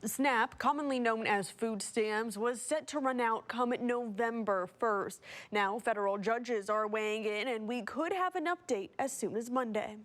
The SNAP, commonly known as food stamps, was set to run out come November 1st. Now, federal judges are weighing in, and we could have an update as soon as Monday.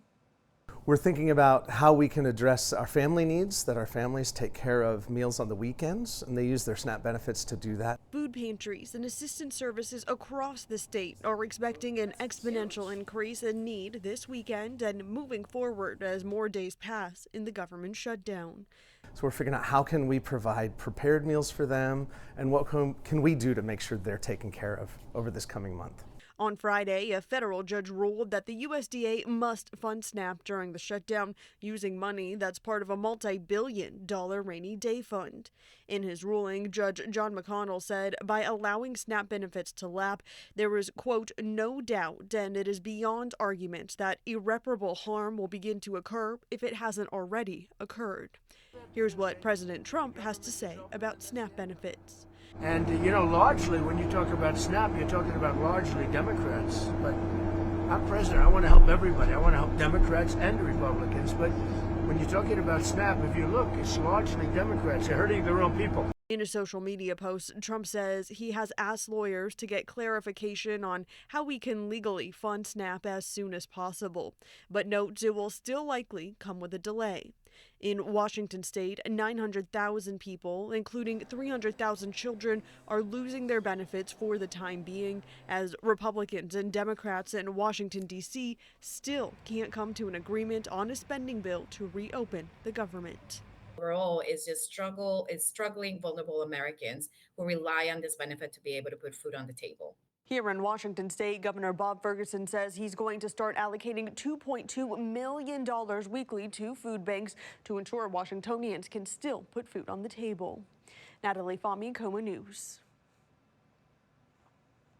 We're thinking about how we can address our family needs, that our families take care of meals on the weekends, and they use their SNAP benefits to do that. Food pantries and assistance services across the state are expecting an exponential increase in need this weekend and moving forward as more days pass in the government shutdown. So we're figuring out how can we provide prepared meals for them, and what can we do to make sure they're taken care of over this coming month. On Friday, a federal judge ruled that the USDA must fund SNAP during the shutdown using money that's part of a multi-billion-dollar rainy day fund. In his ruling, Judge John McConnell said by allowing SNAP benefits to lapse, there is, quote, no doubt, and it is beyond argument that irreparable harm will begin to occur if it hasn't already occurred. Here's what President Trump has to say about SNAP benefits. And, largely when you talk about SNAP, you're talking about largely Democrats. But I'm president. I want to help everybody. I want to help Democrats and Republicans. But when you're talking about SNAP, if you look, it's largely Democrats. They're hurting their own people. In a social media post, Trump says he has asked lawyers to get clarification on how we can legally fund SNAP as soon as possible, but notes it will still likely come with a delay. In Washington state, 900,000 people, including 300,000 children, are losing their benefits for the time being, as Republicans and Democrats in Washington, D.C. still can't come to an agreement on a spending bill to reopen the government. Overall is struggling vulnerable Americans who rely on this benefit to be able to put food on the table. Here in Washington state, Governor Bob Ferguson says he's going to start allocating $2.2 million weekly to food banks to ensure Washingtonians can still put food on the table. Natalie Fahmy, KOMO News.